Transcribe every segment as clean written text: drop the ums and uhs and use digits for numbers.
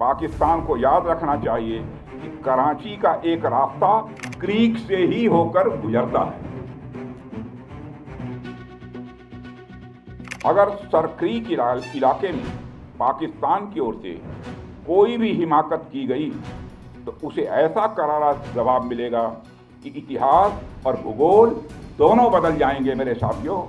पाकिस्तान को याद रखना चाहिए कि कराची का एक रास्ता क्रीक से ही होकर गुजरता है। अगर सर क्रीक इलाके में पाकिस्तान की ओर से कोई भी हिमाकत की गई तो उसे ऐसा करारा जवाब मिलेगा कि इतिहास और भूगोल दोनों बदल जाएंगे मेरे साथियों।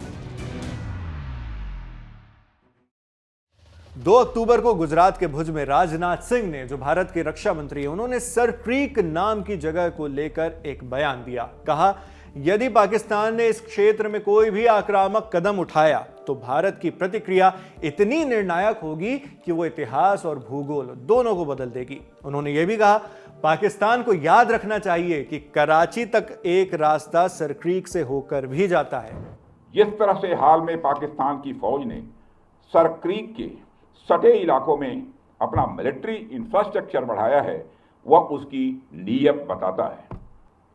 2 अक्टूबर को गुजरात के भुज में राजनाथ सिंह ने, जो भारत के रक्षा मंत्री हैं, उन्होंने सर क्रीक नाम की जगह को लेकर एक बयान दिया। कहा, यदि पाकिस्तान ने इस क्षेत्र में कोई भी आक्रामक कदम उठाया तो भारत की प्रतिक्रिया इतनी निर्णायक होगी कि वो इतिहास और भूगोल दोनों को बदल देगी। उन्होंने ये भी कहा, पाकिस्तान को याद रखना चाहिए कि कराची तक एक रास्ता सर क्रीक से होकर भी जाता है। जिस तरह से हाल में पाकिस्तान की फौज ने सर क्रीक के सटे इलाकों में अपना मिलिट्री इंफ्रास्ट्रक्चर बढ़ाया है, वह उसकी नीयत बताता है।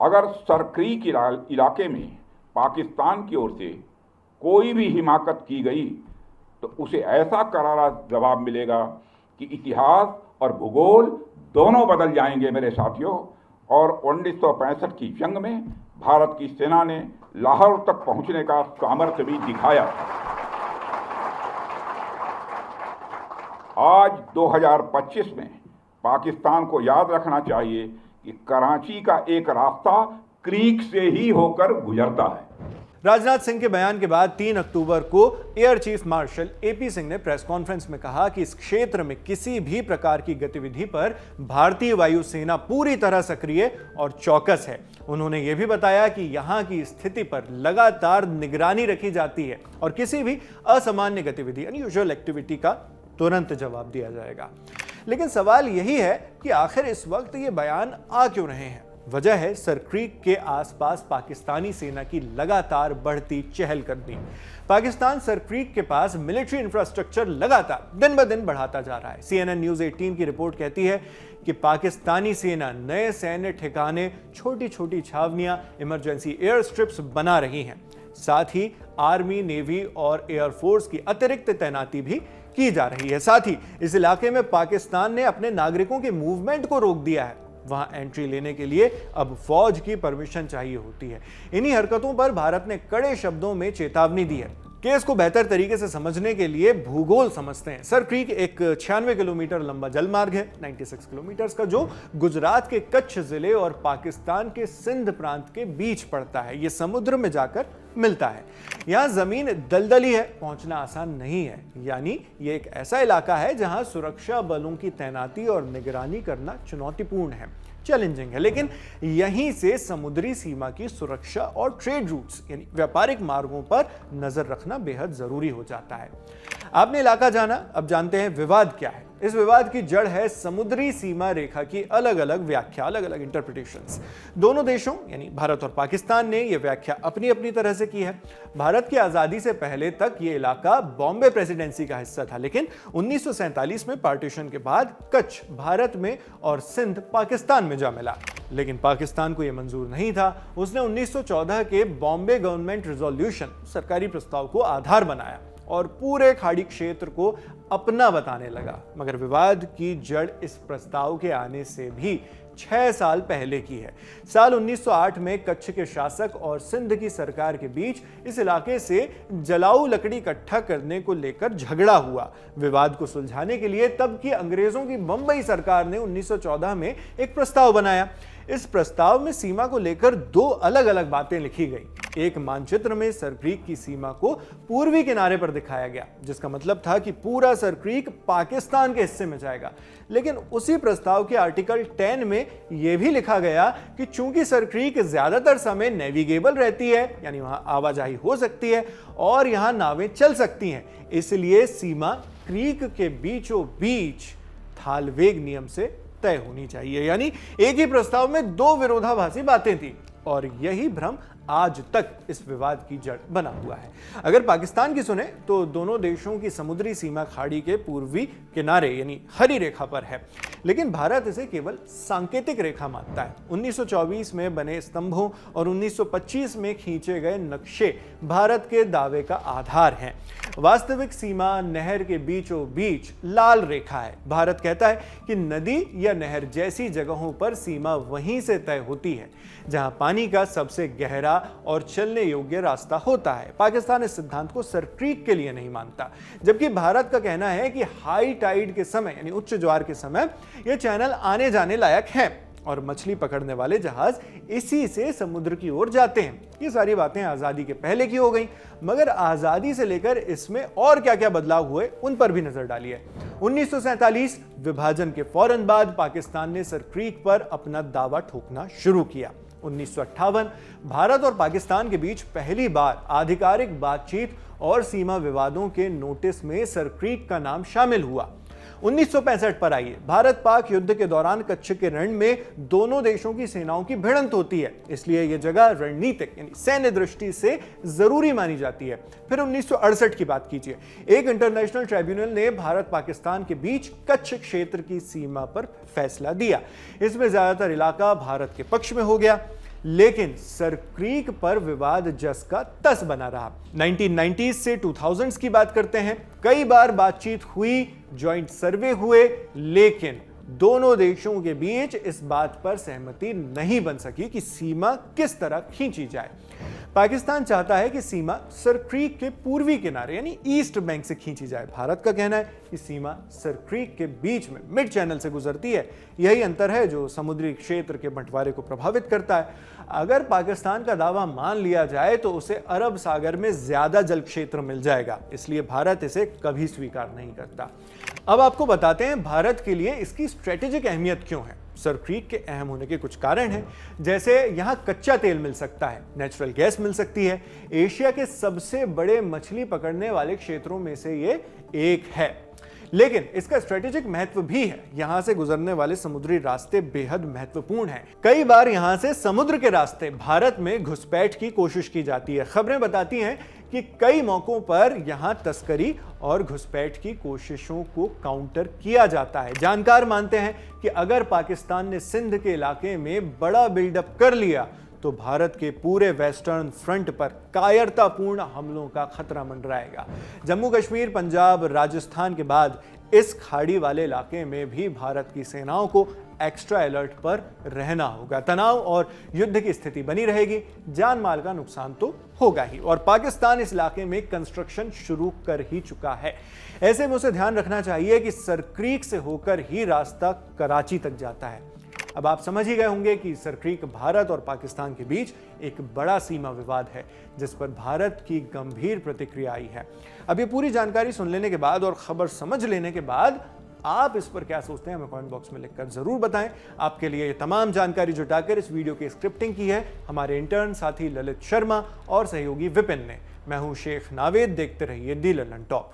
अगर सर क्रीक इलाके में पाकिस्तान की ओर से कोई भी हिमाकत की गई तो उसे ऐसा करारा जवाब मिलेगा कि इतिहास और भूगोल दोनों बदल जाएंगे मेरे साथियों। और 1965 की जंग में भारत की सेना ने लाहौर तक पहुंचने का सामर्थ्य भी दिखाया। आज 2025 में पाकिस्तान को याद रखना चाहिए कि कराची का एक रास्ता क्रीक से ही होकर गुजरता है। राजनाथ सिंह के बयान के बाद 3 अक्टूबर को air chief marshal AP Singh ने प्रेस कॉन्फ्रेंस में कहा कि इस क्षेत्र में किसी भी प्रकार की गतिविधि पर भारतीय वायुसेना पूरी तरह सक्रिय और चौकस है। उन्होंने यह भी बताया कि यहां की स्थिति पर लगातार निगरानी रखी जाती है और किसी भी असामान्य गतिविधि, अनयूजुअल एक्टिविटी का तुरंत जवाब दिया जाएगा। लेकिन सवाल यही है कि आखिर इस वक्त ये बयान आ क्यों रहे हैं? वजह है सर क्रीक के आसपास पाकिस्तानी सेना की लगातार बढ़ती चहलकदमी। पाकिस्तान सर क्रीक के पास मिलिट्री इंफ्रास्ट्रक्चर लगातार दिन ब दिन बढ़ाता जा रहा है। CNN न्यूज़ 18 की रिपोर्ट कहती है कि पाकिस्तानी सेना नए सैन्य ठिकाने, छोटी छोटी छावनियां, इमरजेंसी एयर स्ट्रिप्स बना रही हैं। साथ ही आर्मी, नेवी और एयरफोर्स की अतिरिक्त तैनाती भी की जा रही है। साथ ही इस इलाके में पाकिस्तान ने अपने नागरिकों के मूवमेंट को रोक दिया है। वहां एंट्री लेने के लिए अब फौज की परमिशन चाहिए होती है। इन्हीं हरकतों पर भारत ने कड़े शब्दों में चेतावनी दी है। केस को बेहतर तरीके से समझने के लिए भूगोल समझते हैं। सर क्रीक एक 96 किलोमीटर लंबा जलमार्ग है, 96 किलोमीटर का, जो गुजरात के कच्छ जिले और पाकिस्तान के सिंध प्रांत के बीच पड़ता है। यह समुद्र में जाकर मिलता है। यहां जमीन दलदली है, पहुंचना आसान नहीं है। यानी यह एक ऐसा इलाका है जहां सुरक्षा बलों की तैनाती और निगरानी करना चुनौतीपूर्ण है, चैलेंजिंग है। लेकिन यहीं से समुद्री सीमा की सुरक्षा और ट्रेड रूट्स यानी व्यापारिक मार्गों पर नजर रखना बेहद जरूरी हो जाता है। आपने इलाका जाना, अब जानते हैं विवाद क्या है। इस विवाद की जड़ है समुद्री सीमा रेखा की अलग अलग व्याख्या, अलग अलग इंटरप्रिटेशंस। दोनों देशों यानी भारत और पाकिस्तान ने यह व्याख्या अपनी अपनी तरह से की है। भारत की आजादी से पहले तक यह इलाका बॉम्बे प्रेसिडेंसी का हिस्सा था, लेकिन 1947 में पार्टीशन के बाद कच्छ भारत में और सिंध पाकिस्तान में जा मिला। लेकिन पाकिस्तान को यह मंजूर नहीं था। उसने 1914 के बॉम्बे गवर्नमेंट रिजोल्यूशन, सरकारी प्रस्ताव को आधार बनाया और पूरे खाड़ी क्षेत्र को अपना बताने लगा। मगर विवाद की जड़ इस प्रस्ताव के आने से भी 6 साल पहले की है। साल 1908 में कच्छ के शासक और सिंध की सरकार के बीच इस इलाके से जलाऊ लकड़ी इकट्ठा करने को लेकर झगड़ा हुआ। विवाद को सुलझाने के लिए तब की अंग्रेजों की बंबई सरकार ने 1914 में एक प्रस्ताव बनाया। इस प्रस्ताव में सीमा को लेकर 2 अलग अलग बातें लिखी गई। एक मानचित्र में सर क्रीक की सीमा को पूर्वी किनारे पर दिखाया गया, जिसका मतलब था कि पूरा सर क्रीक पाकिस्तान के हिस्से में जाएगा। लेकिन उसी प्रस्ताव के आर्टिकल 10 में यह भी लिखा गया कि चूंकि सर क्रीक ज्यादातर समय नेविगेबल रहती है, यानी वहां आवाजाही हो सकती है और यहां नावें चल सकती हैं, इसलिए सीमा क्रीक के बीचों बीच थालवेग नियम से तय होनी चाहिए। यानी एक ही प्रस्ताव में 2 विरोधाभासी बातें थी और यही भ्रम आज तक इस विवाद की जड़ बना हुआ है। अगर पाकिस्तान की सुने तो दोनों देशों की समुद्री सीमा खाड़ी के पूर्वी किनारे यानी हरी रेखा पर है, लेकिन भारत इसे केवल सांकेतिक रेखा मानता है। 1924 में बने स्तंभों और 1925 में खींचे गए नक्शे भारत के दावे का आधार हैं। वास्तविक सीमा नहर के बीचों बीच लाल रेखा है। भारत कहता है कि नदी या नहर जैसी जगहों पर सीमा वहीं से तय होती है जहां पानी का सबसे गहरा और चलने योग्य रास्ता होता है। पाकिस्तान इस सिद्धांत को सर क्रीक के लिए नहीं मानता, जबकि भारत का कहना है कि हाई टाइड के समय यानी उच्च ज्वार के समय यह चैनल आने जाने लायक है और मछली पकड़ने वाले जहाज इसी से समुद्र की ओर जाते हैं। ये सारी बातें आजादी के पहले की हो गई, मगर आजादी से लेकर इसमें और क्या क्या बदलाव हुए उन पर भी नजर डालिए। 1947 विभाजन के फौरन बाद पाकिस्तान ने सर क्रीक पर अपना दावा ठोकना शुरू किया। 1958 भारत और पाकिस्तान के बीच पहली बार आधिकारिक बातचीत और सीमा विवादों के नोटिस में सर क्रीक का नाम शामिल हुआ। 1965 पर आइए, भारत पाक युद्ध के दौरान कच्छ के रण में दोनों देशों की सेनाओं की भिड़ंत होती है, इसलिए यह जगह रणनीतिक यानी सैन्य दृष्टि से जरूरी मानी जाती है। फिर 1968 की बात कीजिए, एक इंटरनेशनल ट्राइब्यूनल ने भारत पाकिस्तान के बीच कच्छ क्षेत्र की सीमा पर फैसला दिया। इसमें ज्यादातर इलाका भारत के पक्ष में हो गया, लेकिन सर क्रीक पर विवाद जस का तस बना रहा। 1990s से 2000s की बात करते हैं, कई बार बातचीत हुई, जॉइंट सर्वे हुए, लेकिन दोनों देशों के बीच इस बात पर सहमति नहीं बन सकी कि सीमा किस तरह खींची जाए। पाकिस्तान चाहता है कि सीमा सर क्रीक के पूर्वी किनारे यानी ईस्ट बैंक से खींची जाए। भारत का कहना है कि सीमा सर क्रीक के बीच में मिड चैनल से गुजरती है। यही अंतर है जो समुद्री क्षेत्र के बंटवारे को प्रभावित करता है। अगर पाकिस्तान का दावा मान लिया जाए तो उसे अरब सागर में ज्यादा जल क्षेत्र मिल जाएगा, इसलिए भारत इसे कभी स्वीकार नहीं करता। अब आपको बताते हैं भारत के लिए इसकी स्ट्रेटेजिक अहमियत क्यों है। सर क्रीक के अहम होने के कुछ कारण हैं, जैसे यहां कच्चा तेल मिल सकता है, नेचुरल गैस मिल सकती है, एशिया के सबसे बड़े मछली पकड़ने वाले क्षेत्रों में से ये एक है। लेकिन इसका स्ट्रेटेजिक महत्व भी है। यहां से गुजरने वाले समुद्री रास्ते बेहद महत्वपूर्ण हैं। कई बार यहां से समुद्र के रास्ते भारत में घुसपैठ की कोशिश की जाती है। खबरें बताती हैं कि कई मौकों पर यहां तस्करी और घुसपैठ की कोशिशों को काउंटर किया जाता है। जानकार मानते हैं कि अगर पाकिस्तान ने सिंध के इलाके में बड़ा बिल्डअप कर लिया तो भारत के पूरे वेस्टर्न फ्रंट पर कायरतापूर्ण हमलों का खतरा मंडराएगा। जम्मू कश्मीर, पंजाब, राजस्थान के बाद इस खाड़ी वाले इलाके में भी भारत की सेनाओं को एक्स्ट्रा अलर्ट पर रहना होगा। तनाव और युद्ध की स्थिति बनी रहेगी, जान माल का नुकसान तो होगा ही, और पाकिस्तान इस इलाके में कंस्ट्रक्शन शुरू कर ही चुका है। ऐसे में उसे ध्यान रखना चाहिए कि सर क्रीक से होकर ही रास्ता कराची तक जाता है। अब आप समझ ही गए होंगे कि सर क्रीक भारत और पाकिस्तान के बीच एक बड़ा सीमा विवाद है, जिस पर भारत की गंभीर प्रतिक्रिया आई है। अब ये पूरी जानकारी सुन लेने के बाद और खबर समझ लेने के बाद आप इस पर क्या सोचते हैं हमें कमेंट बॉक्स में लिखकर जरूर बताएं। आपके लिए ये तमाम जानकारी जुटाकर इस वीडियो की स्क्रिप्टिंग की है हमारे इंटर्न साथी ललित शर्मा और सहयोगी विपिन ने। मैं हूं शेख नावेद, देखते रहिए दी लंदन टॉप।